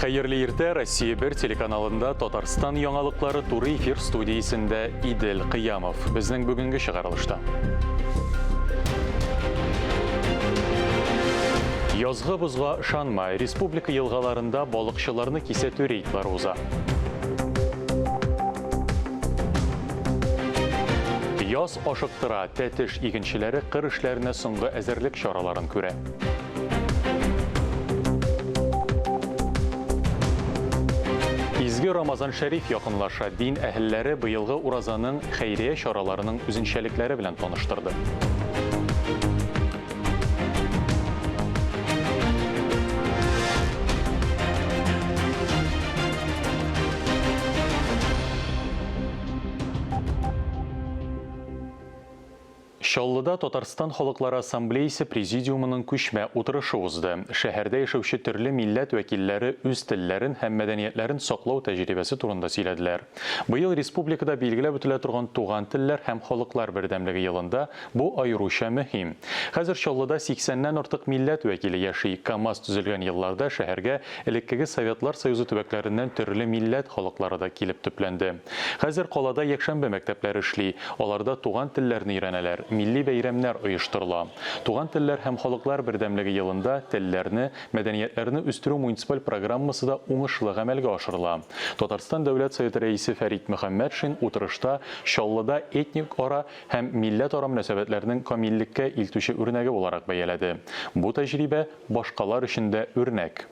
Hayırlı irte Россия 1 телеканалында Татарстан яңалыклары туры эфир студиясында Идел Кыямов. Безнең бүгенге чыгарылышта. Язгы бузга ышанмай, республика елгаларында балыкчыларны кисәтү рейдлары уза. Яз ашыктыра, тәтеш игенчеләре кыр эшләренә соңгы әзерлек чараларын күрә. Изге Рамазан Шәриф якынлаша, дин әһелләре быелгы уразаның хәйрия чараларының үзенчәлекләре белән таныштырды. Чаллыда Татарстан Халыклары Ассамблеясы президиумының күчмә утырышы узды. Шәһәрдә яшәүче төрле милләт вәкилләре үз телләрен һәм мәдәниятләрен саклау тәҗрибәсе турында сөйләделәр. Быел республикада билгеләп үтелә торган туган телләр һәм халыклар бердәмлеге елында бу аеруча мөһим. Хәзер Чаллыда 80ннән артык милләт вәкиле яши. КАМАЗ төзелгән елларда шәһәргә элеккеге Советлар Союзы төбәкләреннән төрле милләт халыклары да килеп төпләнде. Хәзер калада якшәмбе мәктәпләре эшли. Аларда туган телләрне өйрәнәләр. Милли бәйрәмнәр оештырыла. Туган телләр һәм халыклар бердәмлеге елында телләрне, мәдәниятләрне үстерү муниципаль программасы да уңышлы гамәлгә ашырыла. Татарстан Дәүләт Советы рәисе Фәрит Мөхәммәтшин утырышта Чаллыда этник ара һәм милләт ара мөнәсәбәтләрнең камиллеккә илтүче үрнәге буларак бәяләде. Бу тәҗрибә башкалар өчен дә үрнәк.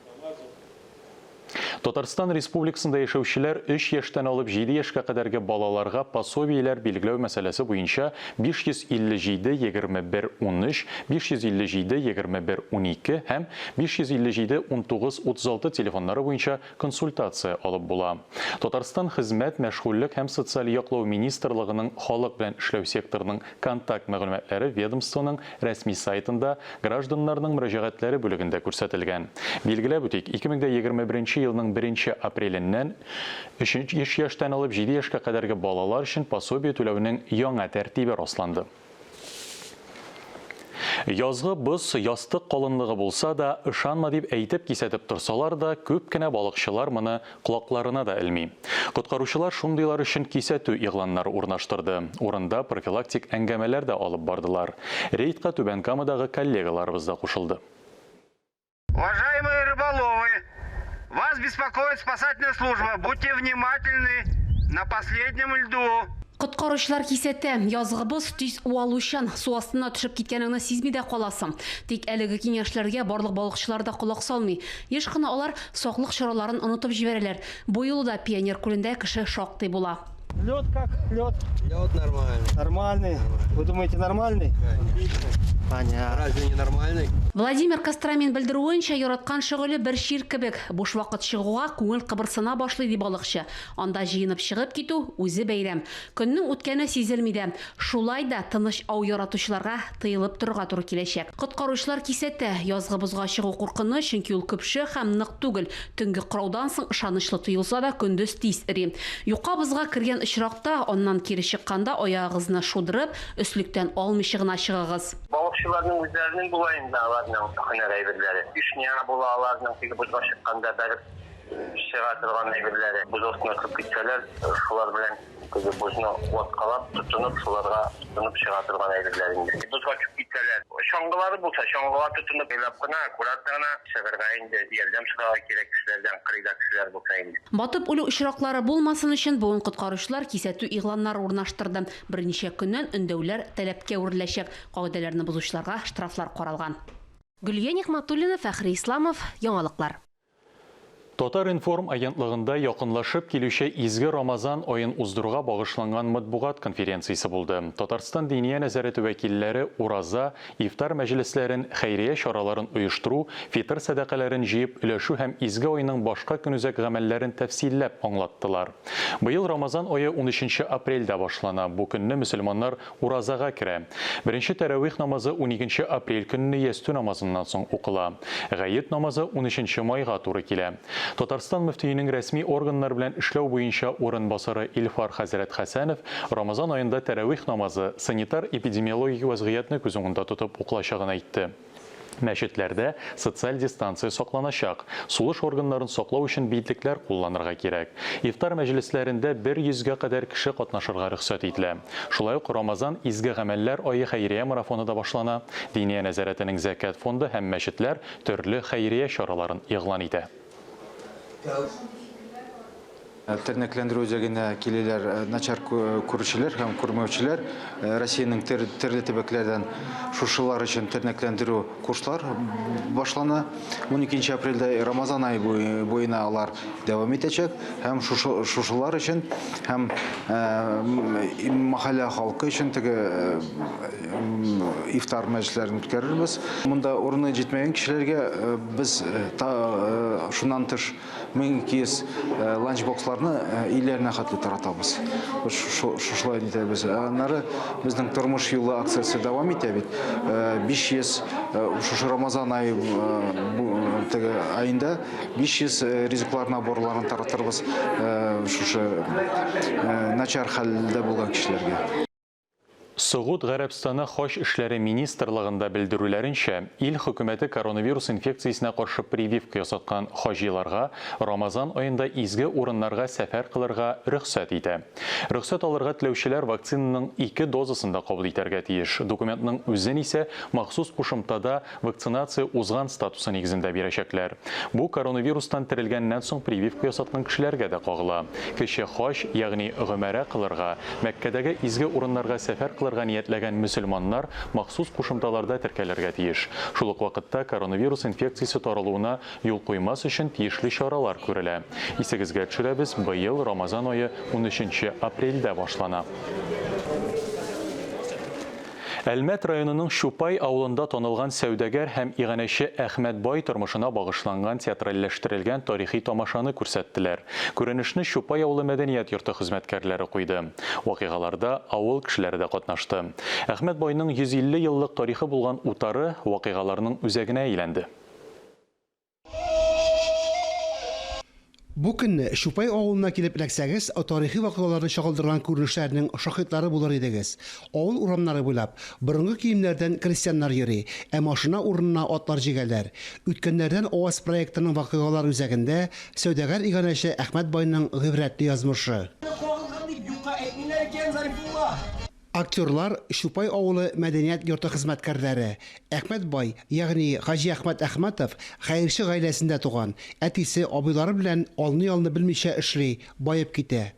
Татарстан Республикасында яшәүчеләр 3 яшьтән алып 7 яшькә кадәрге балаларга пособиеләр билгеләү мәсьәләсе буенча 557-21-13, 557-21-12 һәм 557-19-36 телефоннары буенча консультация алып була. Татарстан Хезмәт, мәшгульлек һәм социаль яклау министрлыгының халык белән эшләү секторының контакт мәгълүматлары ведомствоның рәсми сайтында гражданнарның мөрәҗәгатьләре бүлегендә күрсәтелгән. Билгеләп үтик, 2021 елның 1 апреленнән 3 яшьтән алып 7 яшькә кадәрге балалар өчен пособие түләүнең яңа тәртибе расланды. Язгы боз ястык калынлыгы булса да, ышанма дип әйтеп кисәтеп торсалар да, күп кенә балыкчылар моны колакларына да элми. Коткаручылар шундыйлар өчен кисәтү игъланнары урнаштырды. Урында профилактик әңгәмәләр дә алып бардылар. Рейдка Түбән Камадагы коллегаларыбыз да кушылды. Уважаемые рыболовы, вас беспокоит спасательная служба. Будьте внимательны на последнем льду. Коткаручылар кисәтә, язгыбыз тиз уалучан, су астына төшеп киткәнеңне сизми дә каласың. Тик әлеге киңәшләргә барлык балыкчылар да колак салмый. Еш кына алар саклык чараларын онытып җибәрәләр. Бу юлы да Пионер күлендә кеше шактый була. Лед как? Лед? Лед нормальный. Нормальный. Вы думаете, нормальный? Конечно. Понятно. Разве не нормальный? Владимир Костромин белдерүенчә, яраткан шөгыле бер шир кебек. Буш вакыт чыгуга күңел кыбырсына башлый ди балыкчы. Анда җыенып чыгып китү үзе бәйрәм. Көннең үткәне сизелми дә. Шулай да тыныч ау яратучыларга тыелып торырга туры киләчәк. Коткаручылар кисәтә, язгы бозга чыгу куркыны, чөнки ул көпшә һәм нык түгел. Төнге кыраудан соң ышанычлы тоелса да көндез тиз эри. Юка бозга кергән очракта, аннан кире чыкканда аягыгызны шудырып, өслектән алмыйча гына чыгыгыз. Балыкчыларның үзләренең була инде аларның һөнәр әйберләре. Ишня була аларның теге бозга чыкканда бәреп чыга торган әйберләре. Буз астына кырып китсәләр, шулар белән теге бозны ваткалап, тотынып, шуларга тотынып чыга торган әйберләре инде. Бозга чыгып китсәләр, чаңгылары булса, чаңгыга тотынып елап кына, аккуратна чыгарга инде, ярдәм сорарга кирәк кешеләрдән, кырыйда кешеләр булса инде. Батып үлү очраклары булмасын өчен бүген коткаручылар кисәтү игъланнары урнаштырды. Берничә көннән өндәүләр таләпкә үреләчәк. Кагыйдәләрне бозучыларга штрафлар каралган. Гөлия Нигъмәтуллина, Фәхри Исламов, яңалыклар. Татар-информ агентлыгында якынлашып килүче изге Рамазан айын уздыруга багышланган матбугат конференциясе булды. Татарстан диния нәзарәте вәкилләре ураза, ифтар мәҗлесләрен, хәйрия чараларын оештыру, фитр садакаларын җыеп өләшү һәм изге айның башка көнүзәк гамәлләрен тәфсилләп аңлаттылар. Быел Рамазан ае 13 апрельдә башлана. Бу көнне мөселманнар уразага керә. Беренче тәравих намазы 12 апрель көнне ястү намазыннан соң укыла. Гает намазы 13 майга туры килә. Татарстан мөфтиенең рәсми органнар белән эшләү буенча урынбасары Илфар Хәзрәт Хәсәнов Рамазан аенда тәравих намазы санитар-эпидемиологик вазгыятны күз уңында тотып укылачагын әйтте. Мәчетләрдә социаль дистанция сакланачак. Сулыш органнарын саклау өчен битлекләр кулланырга кирәк. Ифтар мәҗлесләрендә 100-гә кадәр кеше катнашырга рөхсәт ителә. Шулай ук Рамазан изге гамәлләр ае хәйрия марафоны да башлана. Диния нәзарәтенең зәкят фонды һәм мәчетләр төрле хәйрия чараларын игълан итә. Тернеклендирүү үзәгенә килеләр начар күрүчеләр һәм күрмәүчеләр. Россиянең төрле төбәкләрдән шушылар өчен тернеклендирүү курслар башлана. 12 апрельдә Рамазан ае буена алар дәвам итәчәк. Һәм шушылар өчен һәм мәхәллә халкы өчен ифтар мәҗлесләрен үткәрербез. Монда урыны җитмәгән кешеләргә без шуннан тыш 1200 ланчбокслар иләренә хәтле таратабыз. Шулай итәбез. Аннары безнең тормыш юлы акциясе дәвам итә бит. 500 шушы Рамазан айында 500 ризыклар наборларын таратырбыз шушы начар хәлдә булган кешеләргә. Сугуд Гарәбстаны Хош эшләре министрлыгында белдерүләренчә, ил хөкүмәте коронавирус инфекциясенә каршы прививка ясаткан хаҗиларга Рамазан аенда изге урыннарга сәфәр кылырга рөхсәт итә. Рөхсәт алырга теләүчеләр вакцинаның 2 дозасын да кабул итәргә тиеш. Документның үзен исә махсус кушымтада вакцинация узган статусы нигезендә бирәчәкләр. Бу коронавирустан терелгәннән соң прививка ясаткан кешеләргә дә кагыла. Кеше хаҗ, ягъни гомәрә кылырга, Мәккәдәге изге урыннарга сәфәр ниятләгән мөселманнар махсус кушымталарда теркәлергә тиеш. Шул ук вакытта коронавирус инфекциясе таралуына юл куймас өчен тиешле чаралар күрелә. Исегезгә төшерәбез, быел Рамазан ае 13 апрельдә башлана. Әлмәт районының Шупай авылында танылган сәүдәгәр һәм иганәче Әхмәт Бай тормышына багышланган театральләштерелгән тарихи тамашаны күрсәттеләр. Күренешне Шупай авылы мәдәният йорты хезмәткәрләре куйды. Вакыйгаларда авыл кешеләре дә катнашты. Әхмәт Байның 150 еллык тарихы булган утары вакыйгаларның үзәгенә әйләнде. Бу көнне Шупай авылына килеп эләксәгез, тарихи вакыйгаларны чагылдырган күренешләрнең шаһитлары булыр идегез. Авыл урамнары буйлап борынгы киемнәрдән крестьяннар йөри, ә машина урынына атлар җигәләр. Үткәннәрдән ОАС проектының вакыйгалар үзәгендә сәүдәгәр иганәче Әхмәт Байның гыйбрәтле язмышы. Актерлар Шупай авылы мәдәният йорты хезмәткәрләре. Әхмәт Бай, ягъни Хаҗи Әхмәт Әхмәтов, хәерче гаиләсендә туган. Әтисе абыйлары белән алны-ялны белмичә эшли, баеп китә.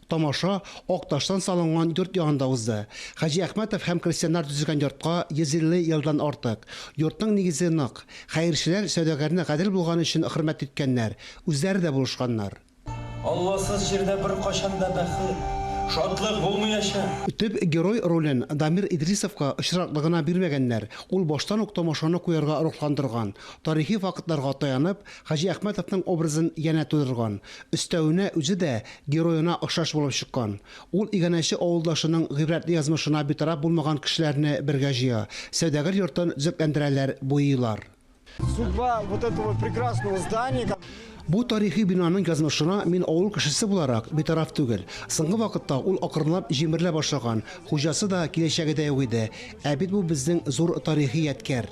Тамаша Акташтан салынган йорт ягында узды. Хаҗи Әхмәтов һәм крестьяннар төзегән йортка 150 елдан артык. Йортның нигезе нык. Хәерчеләр сәүдәгәрне гадел булган өчен хөрмәт иткәннәр. Үзләре дә булышканнар. Алласыз җирдә бер кашанда бәхет, шатлык булмаячак. Төп герой ролен Дамир Идрисовка очраклыгына бирмәгәннәр. Ул баштан ук тамашаны куярга рухландырган. Тарихи фактларга таянып, Хаҗи Әхмәтовның образын янә тудырган. Өстәвенә үзе дә героена охшаш булып чыккан. Ул иганәче авылдашының гыйбрәтле язмышына битараф булмаган кешеләрне бергә җыя. Сәүдәгәр йортын зөкләндерәләр, буйлар. Судьба вот этого прекрасного здания. Бу тарихи бинаның язмышына мин авыл кешесе буларак битараф түгел. Соңгы вакытта ул акрынлап җимерлә башлаган. Хуҗасы да киләчәгедә юк иде. Ә бит бу безнең зур тарихи ядкәр.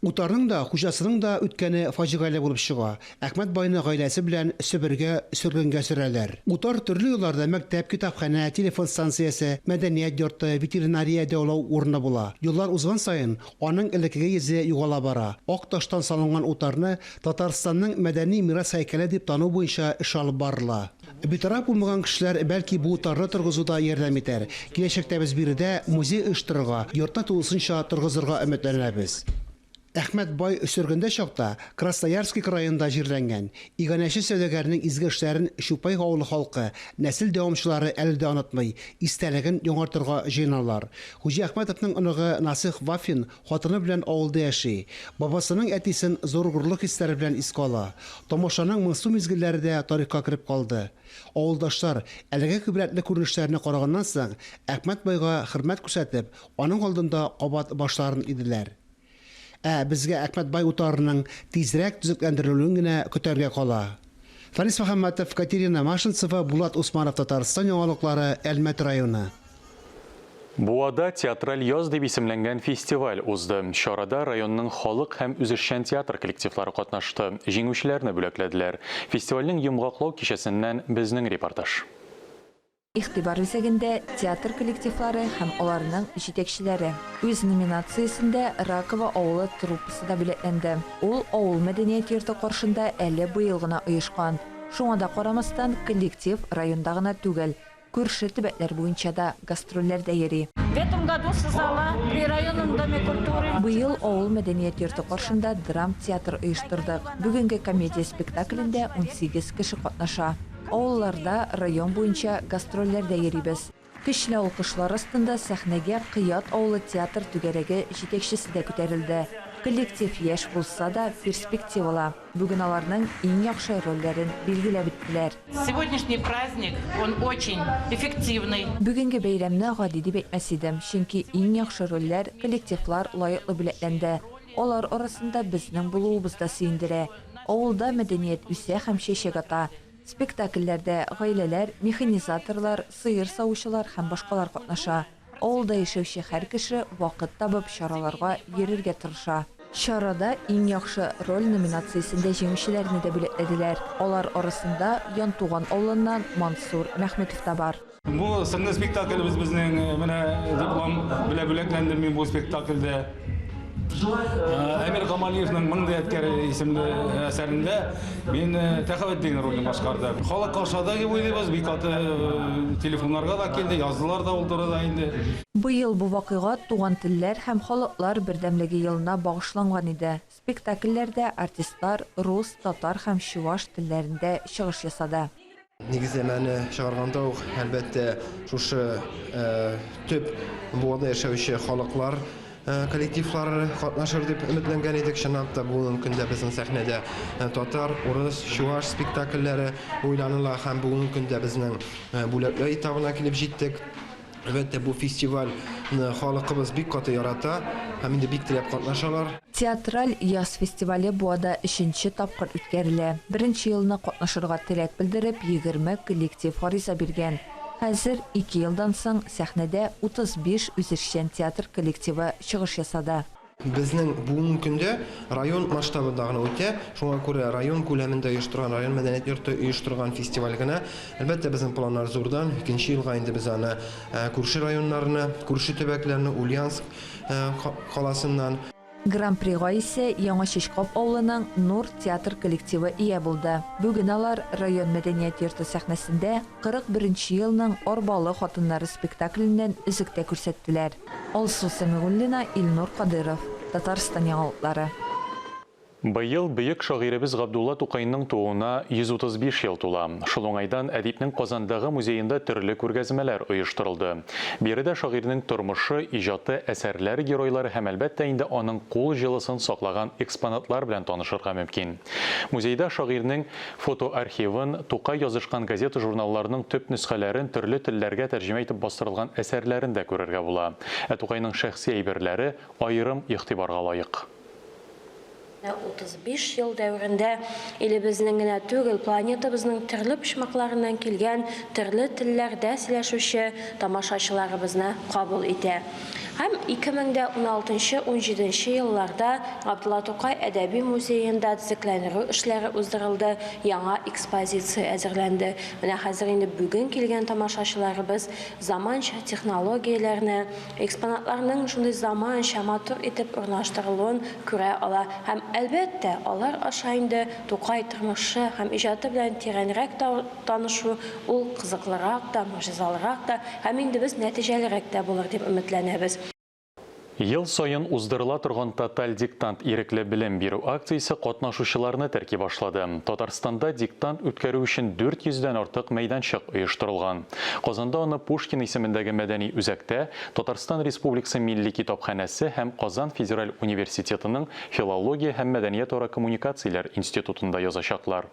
Утарның да, хуҗасының да үткәне фаҗигале булып чыга. Әхмәт Байны гаиләсе белән Себергә сөргенгә сөрәләр. Утар төрле юлларда мәктәп, китапханә, телефон станциясе, мәдәният йорты, ветеринария дәвалау урыны була. Юллар узган саен аның элеккеге йөзе югала бара. Акташтан салынган утарны Татарстанның мәдәни мирас һәйкәле дип тану буенча эш алып барыла. Битараф булмаган кешеләр бәлки бу утарны торгызуда ярдәм итәр. Киләчәктә без биредә музей оештырырга, йортны тулысынча торгызырга өметләнәбез. Әхмәт Бай сөргендә чакта Красноярский районында җирләнгән. Иганәче сәүдәгәрнең изге эшләрен Шупай авылы халкы, нәсел дәвамчылары әле дә онытмый, истәлеген яңартырга җыйналар. Хаҗи Әхмәтовның оныгы Насих Вафин хатыны белән авылда яши. Бабасының әтисен зур гурлык хисләре белән искә ала. Тамашаның моңсу мизгелләре дә тарихка кирип калды. Авылдашлар әлегә күбрәкле күренешләрне караганнан соң Әхмәт Байга хөрмәт күрсәтеп, аның алдында кабат башларын иделәр. Безгә Әхмәт Бай утарының тизрәк төзекләндерелүен генә көтәргә кала. Фарис Мөхәммәтов, Катерина Машинцева, Булат Усманов, Татарстан яңалыклары, Әлмәт районы. Буада театраль яз дип исемләнгән фестиваль узды. Чарада районның халык һәм үзешчән театр коллективлары катнашты. Җиңүчеләрне бүләкләделәр. Фестивальнең йомгаклау кичәсеннән безнең репортаж. Игътибар үзәгендә театр коллективлары һәм аларның җитәкчеләре. Үз номинациясендә Ракова авылы труппасы да бүләкләнде. Ул авыл мәдәният йорты каршында әле быел гына оешкан. Шуңа да карамастан коллектив районда гына түгел, күрше төбәкләр буенча да гастрольләрдә йөри. В этом году создала при районном доме культуры. Быел авыл мәдәният йорты каршында драм театр оештырдык. Бүгенге комедия спектаклендә 18 кеше катнаша. Авылларда район буенча гастрольләрдә йөрибез. Көчле алкышлар астында сәхнәгә Кыят авылы театр түгәрәге җитәкчесе дә күтәрелде. Коллектив яшь булса да перспективалы. Бүген аларның иң яхшы рольләрен билгеләп биттеләр. Сегодняшний праздник, он очень эффективный. Бүгенге бәйрәмне гади дип әйтмәс идем, чөнки иң яхшы рольләр коллективлар лаеклы бүләкләнде. Алар арасында безнең булуыбыз да сөендерә. Авылда мәдәният үсә һәм чәчәк ата. Спектакльләрдә гаиләләр, механизаторлар, сыер саучылар һәм башкалар катнаша. Авылда яшәүче һәр кеше вакыт табып чараларга йөрергә тырыша. Чарада иң яхшы роль номинациясендә җиңүчеләрне дә бүләкләделәр. Алар арасында Янтуган авылыннан Мансур Мәхмүтов та бар. Бу сыңгы спектакльбез безнең менә диплом белән бүләкләндем мин бу спектакльдә. Әмир Камалиевның «Мыңды әткәре» исемле әсәрендә мин Тәхәвәтдин ролен башкардым. Халык ашада дип уйлыйбыз, бик аты телефоннарга да килде, яздылар да ул турыда инде. Быел бу вакыйга туган телләр һәм халыклар бердәмлеге елына багышланган иде. Спектакльләрдә артистлар рус, татар һәм чуаш телләрендә чыгыш ясады. Нигезләмәне чыгарганда ук әлбәттә шушы төп буада яшәүче халыклар коллективлары катнашыр дип өметләнгән идек. Чынлап та бүгенге көндә безнең сәхнәдә татар, урыс, чуаш спектакльләре уйланыла һәм бүгенге көндә безнең бүләкләр этабына килеп җиттек. Әлбәттә бу фестиваль халкыбыз бик каты ярата һәм инде бик теләп катнашалар. Театраль яз фестивале буада 3нче тапкыр үткәрелә. Беренче елны катнашырга теләк белдереп 20 коллектив гариза биргән. Хәзер 2 елдан соң сәхнәдә 35 үзешчән театр коллективы чыгыш ясады. Безнең бүгенге көндә район масштабында гына үтә. Шуңа күрә район күләмендә оештырган, район мәдәният йорты оештырган фестиваль гына. Әлбәттә безнең планнар зурдан. 2нче елга инде без аны күрше районнарны, күрше төбәкләрне, Ульяновск каласыннан Гран-прига исә Яңа Чишкап авылының Нур театр коллективы ия булды. Бүген алар район мәдәният йорты сәхнәсендә 41нче елның Арбалы хатыннары спектакленнән үзектә күрсәттеләр. Алсу Сәмигуллина, Илнур Кадыров, Татарстан яңалыклары. Быел бөек шагыйребез Габдулла Тукайның тууына 135 ел тула. Шул уңайдан әдипнең Казандагы музейында төрле күргәзмәләр оештырылды. Биредә шагыйрьнең тормышы, иҗаты, әсәрләре, геройлары һәм әлбәттә инде аның кул җылысын саклаган экспонатлар белән танышырга мөмкин. Музейда шагыйрьнең фотоархивын, Тукай язышкан газета журналларының төп нөсхәләрен, төрле телләргә тәрҗемә итеп бастырылган әсәрләрен дә күрергә була. Тукайның шәхси әйберләре аерым игътибарга лаек. 35 ел дәврендә илебезнең генә түгел, планетабызның төрле почмакларыннан килгән, төрле телләрдә сөйләшүче тамашачыларыбызны кабул итә. Һәм 2016-17 елларда Габдулла Тукай әдәби музейында төзекләнү эшләре уздырылды, яңа экспозиция әзерләнде. Менә хәзер инде бүген килгән тамашачыларыбыз заманча технологияләрне, экспонатларның шундый заманча матур итеп урнаштырылуын күрә ала. Һәм әлбәттә, алар аша инде Тукай тормышы һәм иҗаты белән тирәнрәк танышу ул кызыклырак да, мөҗизалырак да, һәм инде без нәтиҗәлерәк тә булыр дип өметләнәбез. Ел сайын уздырыла торган Тоталь диктант ирекле белем бирү акциясе катнашучыларны тәрки башлады. Татарстанда диктант үткәрү өчен 400дән артык мәйданчык оештырылган. Казанда аны Пушкин исемендәге мәдәни үзәктә Татарстан Республикасы Милли китапханәсе һәм Казан Федераль университетының филология һәм мәдәният ара коммуникацияләр институтында язачаклар.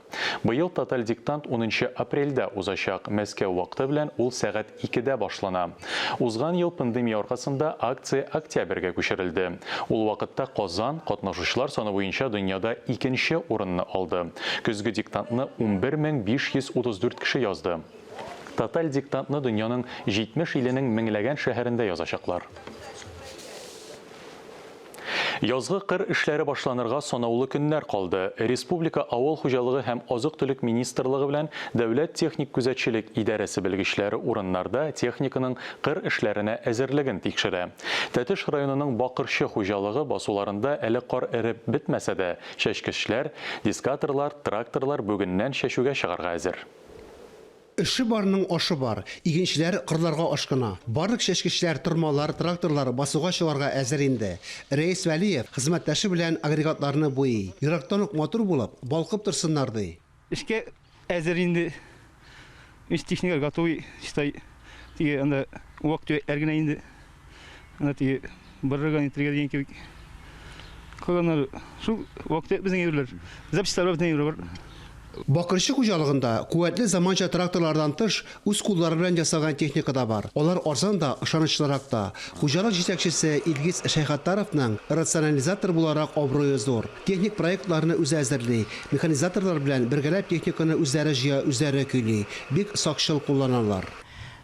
Быел Тоталь диктант 10 апрельдә узачак. Мәскәү вакыты белән ул сәгать 2дә башлана. Узган ел пандемия аркасында акция октябрьгә күчерелде. Ул вакытта Казан катнашучылар саны буенча дөньяда 2нче урынны алды. Көзге диктантны 11534 кеше язды. тоталь диктантны дөньяның 70 иленең меңләгән шәһәрендә язачаклар. Язгы кыр эшләре башланырга санаулы көннәр калды. Республика авыл хуҗалыгы һәм азык-төлек министрлыгы белән Дәүләт техник күзәтчелек идарәсе белгечләре урыннарда техниканың кыр эшләренә әзерлеген тикшерә. Тәтеш районының Бакырчы хуҗалыгы басуларында әле кар эреп бетмәсә дә, чәчкечләр, дискаторлар, тракторлар бүгеннән чәчүгә чыгарга әзер. Эше барның ашы бар. Игенчеләр кырларга ашкына. Барлык чәчкечләр, тормалар, тракторлар басуга чыгарга әзер инде. Рәис Вәлиев хезмәттәше белән агрегатларны буй. Йөрәктән үк мотор булып, балкып торсыннар ди. Эшкә әзер инде. Үз техника готовый, считай. Тиге анда вакыт әргенә инде. Анда тиге биргән итергә дигән кебек. Калганнар шу вакыт безнең юрлар. Запчастьлар безнең юрлар. Бакырчы хуҗалыгында куәтле заманча тракторлардан тыш үз куллары белән ясаган техника да бар. Алар арзан да, ышанычлырак да. Хуҗалык җитәкчесе Илгиз Шәйхәттаровның рационализатор буларак абруе зур. Техник проектларны үзе әзерли. Механизаторлар белән бергәләп техниканы үзләре җыя, үзләре көйли. Бик сакчыл кулланалар.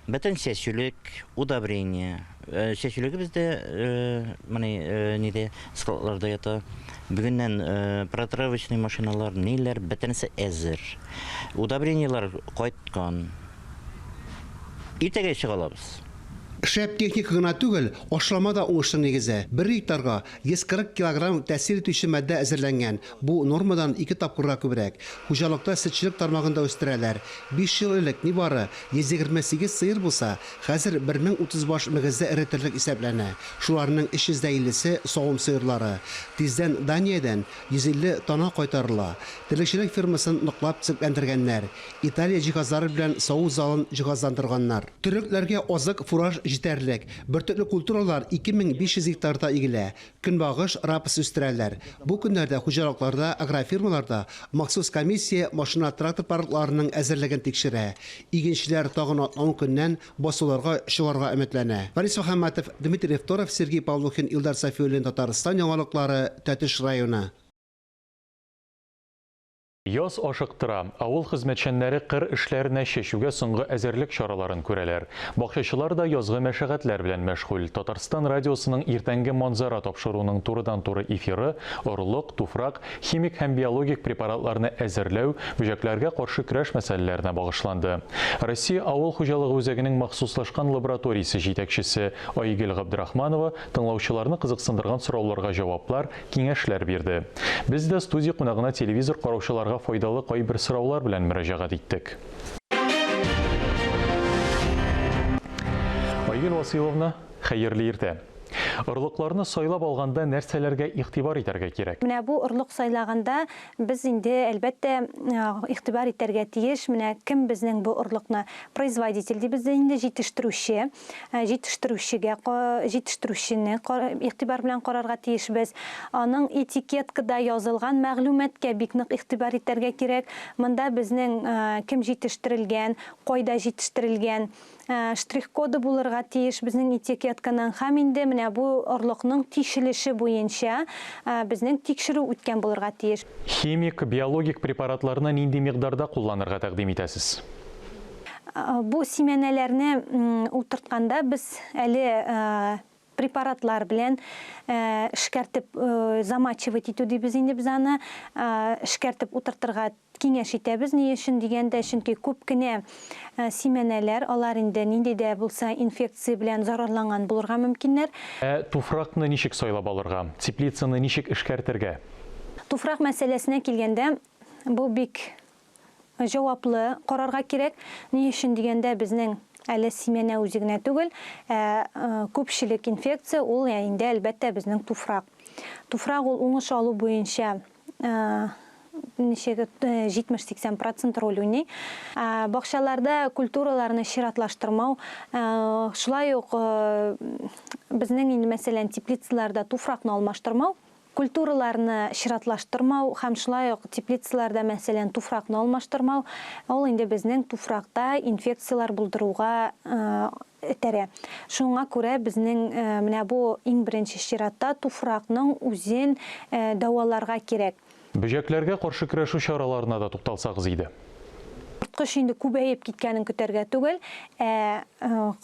Бөтен чәчүлек, удобрение. Чәчүлеге бездә ниде складларда ята. Бүгеннән протравочный машиналар, ниләр бөтенесе әзер. Удобрениелар кайткан. Иртәгә чыгалабыз. Шәп техника гына түгел, ашлама да уңышлы нигезе. 1 гектарга 140 килограмм тәсир итүче матдә әзерләнгән. Бу нормадан 2 тапкырга күбрәк. Хуҗалыкта сөтчелек тармагында үстерәләр. 5 ел элек нибары 128 сыер булса, хәзер 1030 баш мөгеззә эретерлек исәпләнә. Шуларның 350се савым сыерлары. Тиздән Даниядән 150 тона кайтарыла. Терлекчелек фирмасын ныклап цепләндергәннәр. Италия җиһазлары белән саву залын җиһазландырганнар. Төрекләргә азык, фураж җитәрлек. Бертөрле культуралар 2500 гектарда игелә. Көнбагыш, рапс үстерәләр. Бу көннәрдә хуҗалыкларда, агрофирмаларда махсус комиссия машина трактор паркларының әзерлеген тикшерә. Игенчеләр тагын 10 көннән басуларга чыгарга өметләнә. Борис Мөхәммәтов, Дмитрий Евторов, Сергей Павлухин, Илдар Сафиуллин, Татарстан яңалыклары, Тәтеш районы. Яз ашыктыра. Авыл хезмәтчәннәре кыр эшләренә чәчүгә соңгы әзерлек чараларын күрәләр. Бакчачылар да язгы мәшәкатьләр белән мәшгуль. Татарстан радиосының иртәнге манзара тапшыруының турыдан-туры эфиры орлык, туфрак, химик һәм биологик препаратларны әзерләү, бөҗәкләргә каршы көрәш мәсьәләләренә багышланды. Россия авыл хуҗалыгы үзәгенең махсуслашкан лабораториясе җитәкчесе Айгөл Габдрахманова тыңлаучыларны кызыксындырган сорауларга җаваплар, киңәшләр бирде. Без дә студия кунагына телевизор караучыларга файдалы кайбер сораулар белән мөрәҗәгать иттек. Айгөл Василовна, хәерле иртә. Орлыкларны сайлап алганда нәрсәләргә игътибар итәргә кирәк? Менә бу орлык сайлаганда без инде әлбәттә игътибар итәргә тиеш. Менә кем безнең бу орлыкны производитель дибез инде җитештерүче. Җитештерүчене игътибар белән карарга тиешбез. Аның этикеткада язылган мәгълүматкә бик нык игътибар итәргә кирәк. Монда безнең кем җитештерелгән, кайда җитештерелгән, штрих-коды булырга тиеш безнең этикетканың һәм инде менә бу орлыкның тикшелеше буенча безнең тикшерү үткән булырга тиеш. Химик, биологик препаратларны нинди микъдарда кулланырга тәкъдим итәсез? Бу семенәләрне утыртканда без әле препаратлар белән эшкәртеп замачивать итү дибез инде без аны эшкәртеп утыртырга киңәш итәбез. Ни өчен дигәндә, чөнки күп кенә семенәләр, алар инде нинди дә булса инфекция белән зарарланган булырга мөмкиннәр. Туфракны ничек сайлап алырга? Теплицаны ничек эшкәртергә? Туфрак мәсьәләсенә килгәндә, бу бик җаваплы карарга кирәк. Ни өчен дигәндә, безнең әле семенә үзегенә түгел, күпчелек инфекция ул инде әлбәттә безнең туфрак. Туфрак ул уңыш алу буенча 70-80% роль уйный. Бакчаларда культураларны чиратлаштырмау, шулай ук безнең инде мәсәлән теплицаларда туфракны алмаштырмау, культураларны чиратлаштырмау һәм шулай ук теплицаларда мәсәлән туфракны алмаштырмау, ул инде безнең туфракта инфекциялар булдыруга этәрә. Шуңа күрә безнең менә бу иң беренче чиратта туфракның үзен дәваларга кирәк. Бөҗәкләргә каршы көрәшү чараларына да тукталсагыз иде. корткыш инде күбәеп киткәнен көтәргә түгел,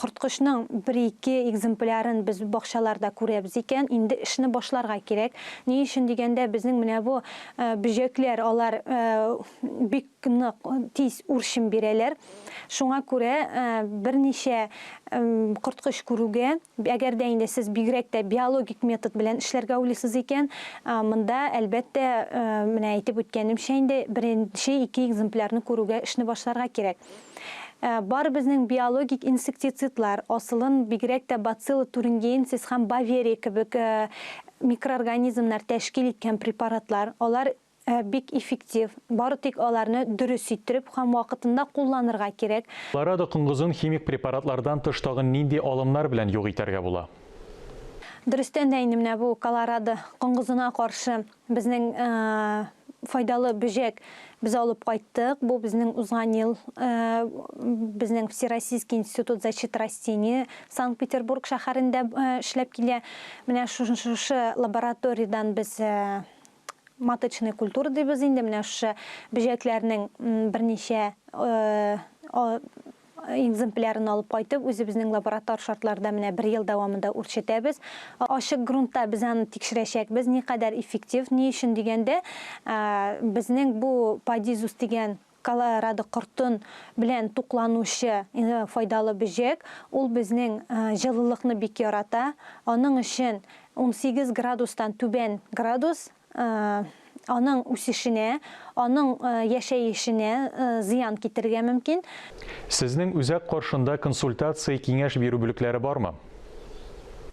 корткышның 1-2 экземплярын без бакчаларда күрәбез икән, инде эшне башларга кирәк. Ни өчен дигәндә, безнең менә бу бөҗәкләр, алар бик нык тиз үрчим бирәләр. Шуңа күрә берничә корткыш күрүгә, әгәр дә инде сез бигрәк тә биологик метод белән эшләргә уйлыйсыз икән, монда әлбәттә менә әйтеп үткәнемчә инде 1-2 экземплярны күрүгә эшне башларга кирәк. Бар безнең биологик инсектицидлар, асылын бигрәк тә бацилла турингенсис һәм бавария кебек микроорганизмнар тәшкил иткән препаратлар, алар бик эффектив. Бары тик аларны дөрес иттереп һәм вакытында кулланырга кирәк. Колорадо коңгызын химик препаратлардан тыш тагын нинди алымнар белән юк итәргә була? Дөрестән дә инде менә бу Колорадо коңгызына каршы безнең файдалы бөҗәк без алып кайттык. Бу безнең узган ел безнең Всероссийский институт защиты растений Санкт-Петербург шәһәрендә эшләп килә. Менә шушы лабораториядан без маточный культура дибез инде, менә шушы бөҗәкләрнең берничә экземплярын алып кайтып, үзебезнең лаборатор шартларда менә 1 ел дәвамында үрчетәбез. Ачык грунтта без аны тикшерәчәкбез, никадәр эффектив, ни өчен дигәндә, безнең бу падизус дигән Колорадо кортын белән тукланучы файдалы бөҗәк, ул безнең җылылыкны бик ярата. Аның өчен 18 градустан түбән градус аның үсешенә, аның яшәешенә зыян китергә мөмкин. Сезнең үзәк каршында консультация, киңәш бирү бүлекләре бармы?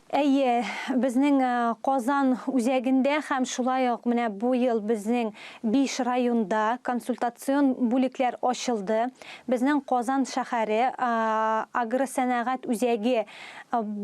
Әйе, безнең Казан үзәгендә һәм шулай ук менә бу ел безнең 5 районда консультацион бүлекләр ачылды. Безнең Казан шәһәре агросәнәгать үзәге